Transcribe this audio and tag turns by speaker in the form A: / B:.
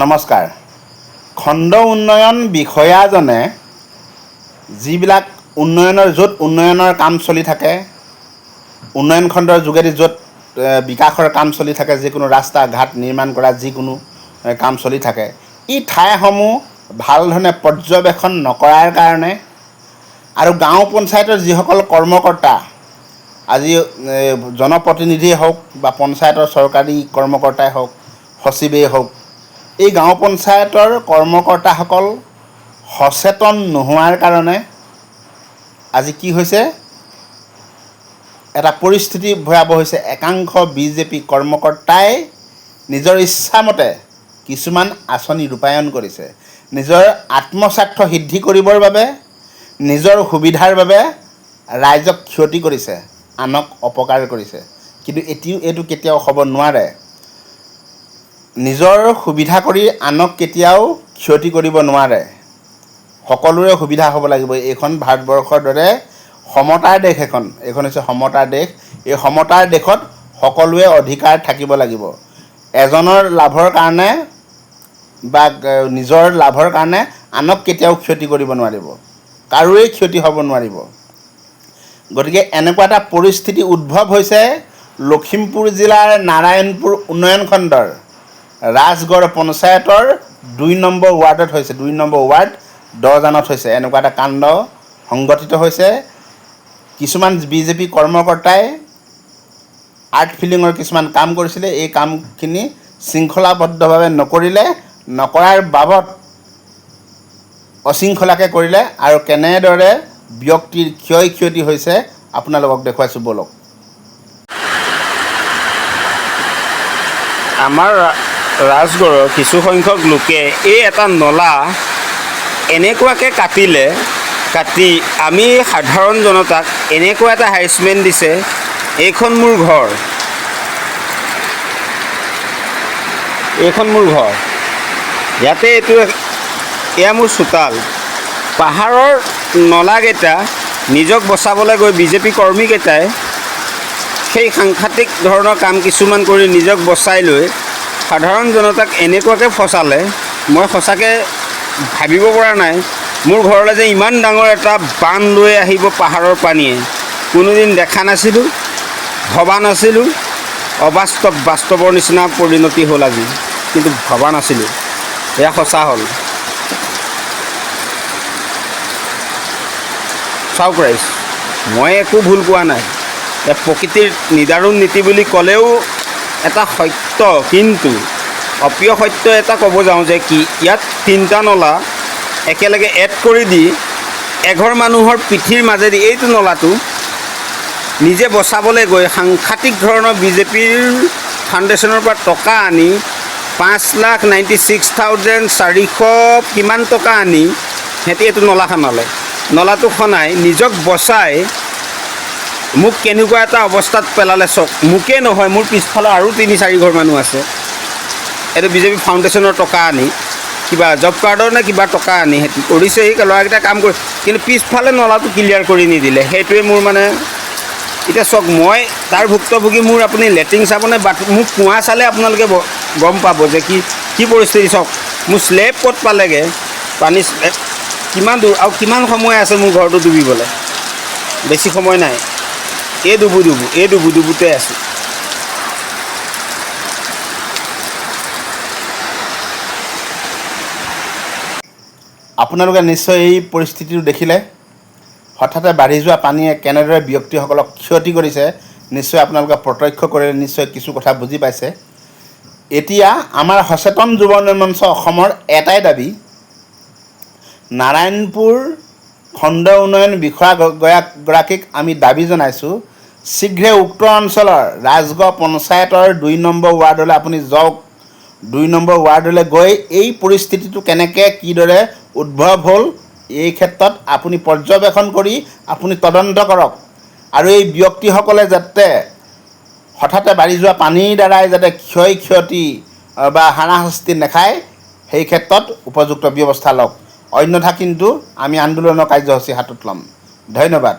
A: নমস্কাৰ। খণ্ড উন্নয়ন বিষয়াজনে যিবিলাক য'ত উন্নয়নৰ কাম চলি থাকে, উন্নয়ন খণ্ডৰ যোগেদি য'ত বিকাশৰ কাম চলি থাকে, যিকোনো ৰাস্তা ঘাট নিৰ্মাণ কৰা যিকোনো কাম চলি থাকে, এই ঠাইসমূহ ভালধৰণে পৰ্যবেক্ষণ নকৰাৰ কাৰণে আৰু গাঁও পঞ্চায়তৰ যিসকল কৰ্মকৰ্তা, আজি জনপ্ৰতিনিধিয়ে হওক বা পঞ্চায়তৰ চৰকাৰী কৰ্মকৰ্তাই হওক, সচিবেই হওক, এই গাঁও পঞ্চায়তৰ কৰ্মকৰ্তাসকল সচেতন নোহোৱাৰ কাৰণে আজি কি হৈছে, এটা পৰিস্থিতি ভয়াৱহ হৈছে। একাংশ বিজেপি কৰ্মকৰ্তাই নিজৰ ইচ্ছামতে কিছুমান আঁচনি ৰূপায়ণ কৰিছে, নিজৰ আত্মস্বাৰ্থ সিদ্ধি কৰিবৰ বাবে, নিজৰ সুবিধাৰ বাবে ৰাইজক ক্ষতি কৰিছে, আনক অপকাৰ কৰিছে। কিন্তু এইটো কেতিয়াও হ'ব নোৱাৰে। নিজৰ সুবিধা কৰি আনক কেতিয়াও ক্ষতি কৰিব নোৱাৰে। সকলোৰে সুবিধা হ'ব লাগিব। এইখন ভাৰতবৰ্ষৰ দৰে সমতাৰ দেশ, এইখন হৈছে সমতাৰ দেশ। এই সমতাৰ দেশত সকলোৱে অধিকাৰ থাকিব লাগিব। এজনৰ লাভৰ কাৰণে বা নিজৰ লাভৰ কাৰণে আনক কেতিয়াও ক্ষতি কৰিব নোৱাৰিব, কাৰোৱেই ক্ষতি হ'ব নোৱাৰিব। গতিকে এনেকুৱা এটা পৰিস্থিতি উদ্ভৱ হৈছে লখিমপুৰ জিলাৰ নাৰায়ণপুৰ উন্নয়ন খণ্ডৰ ৰাজগড় পঞ্চায়তৰ ২ নম্বৰ ৱাৰ্ডত হৈছে। ২ নম্বৰ ৱাৰ্ড দহজানত হৈছে এনেকুৱা এটা কাণ্ড সংঘটিত হৈছে। কিছুমান বিজেপি কৰ্মকৰ্তাই আৰ্ট ফিলিঙৰ কিছুমান কাম কৰিছিলে, এই কামখিনি শৃংখলাবদ্ধভাৱে নকৰাৰ বাবদ অশৃংখলাকৈ কৰিলে আৰু কেনেদৰে ব্যক্তিৰ ক্ষয় ক্ষতি হৈছে আপোনালোকক দেখুৱাইছোঁ, ব'লক।
B: আমাৰ ৰাজগড়ৰ কিছুসংখ্যক লোকে এই এটা নলা এনেকুৱাকৈ কাটি আমি সাধাৰণ জনতাক এনেকুৱা এটা হাৰেছমেণ্ট দিছে। এইখন মোৰ ঘৰ, ইয়াতে এয়া মোৰ চোতাল। পাহাৰৰ নলাকেইটা নিজক বচাবলৈ গৈ বিজেপি কৰ্মীকেইটাই সেই সাংঘাতিক ধৰণৰ কাম কিছুমান কৰি নিজক বচাই লৈ সাধাৰণ জনতাক এনেকুৱাকৈ ফচালে, মই সঁচাকৈ ভাবিব পৰা নাই। মোৰ ঘৰলৈ যে ইমান ডাঙৰ এটা বান লৈ আহিব পাহাৰৰ পানীয়ে, কোনোদিন দেখা নাছিলোঁ, ভবা নাছিলোঁ। বাস্তৱৰ নিচিনা পৰিণতি হ'ল আজি, কিন্তু ভবা নাছিলোঁ, এয়া সঁচা হ'ল। চাওক ৰাইজ, মই একো ভুল কোৱা নাই। ইয়াত প্ৰকৃতিৰ নিদাৰুণ নীতি বুলি ক'লেও এটা সত্য, কিন্তু অপ্ৰিয় সত্য এটা ক'ব যাওঁ যে কি ইয়াত 3টা নলা একেলগে এড কৰি দি এঘৰ মানুহৰ পিঠিৰ মাজেদি এইটো নলাটো নিজে বচাবলৈ গৈ সাংঘাতিক ধৰণৰ বিজেপিৰ ফাউণ্ডেশ্যনৰ পৰা টকা আনি 5,96,400 কিমান টকা আনি সিহঁতি এইটো নলা খনালে। নলাটো খনাই নিজক বচাই মোক কেনেকুৱা এটা অৱস্থাত পেলালে চাওক। মোকেই নহয়, মোৰ পিছফালে আৰু 3-4 ঘৰ মানুহ আছে। এইটো বিজেপি ফাউণ্ডেশ্যনৰ টকা আনি, কিবা জব কাৰ্ডৰ নে কিবা টকা আনি সিহঁতি কৰিছে। এই ল'ৰাকেইটা কাম কৰি, কিন্তু পিছফালে নলাটো ক্লিয়াৰ কৰি নিদিলে। সেইটোৱে মোৰ মানে এতিয়া চাওক, মই তাৰ ভুক্তভোগী। মোৰ আপুনি লেট্ৰিন চাবনে মোক কুঁৱা চালে আপোনালোকে গম পাব যে কি পৰিস্থিতি। চাওক মোৰ স্লেব ক'ত পালেগৈ, পানী কিমান দূৰ আৰু কিমান সময় আছে মোৰ ঘৰটো ডুবিবলৈ। বেছি সময় নাই। এই ডুবুতে আছোঁ।
A: আপোনালোকে নিশ্চয় এই পৰিস্থিতিটো দেখিলে। হঠাতে বাঢ়ি যোৱা পানীয়ে কেনেদৰে ব্যক্তিসকলক ক্ষতি কৰিছে নিশ্চয় আপোনালোকে প্ৰত্যক্ষ কৰিলে, নিশ্চয় কিছু কথা বুজি পাইছে। এতিয়া আমাৰ সচেতন যুৱ মঞ্চ অসমৰ এটাই দাবী, নাৰায়ণপুৰ খণ্ড উন্নয়ন বিষয়াগৰাকীক আমি দাবী জনাইছোঁ, শীঘ্ৰে উক্ত অঞ্চলৰ ৰাজগড় পঞ্চায়তৰ 2 নম্বৰ ৱাৰ্ডলৈ আপুনি যাওক। 2 নম্বৰ ৱাৰ্ডলৈ গৈ এই পৰিস্থিতিটো কেনেকৈ কিদৰে উদ্ভৱ হ'ল এই ক্ষেত্ৰত আপুনি পৰ্যবেক্ষণ কৰি আপুনি তদন্ত কৰক, আৰু এই ব্যক্তিসকলে যাতে হঠাতে বাঢ়ি যোৱা পানীৰ দ্বাৰাই যাতে ক্ষতি বা হাৰাশাস্তি নাখায়, সেই ক্ষেত্ৰত উপযুক্ত ব্যৱস্থা লওক। অন্যথা কিন্তু আমি আন্দোলনৰ কাৰ্যসূচী হাতত ল'ম। ধন্যবাদ।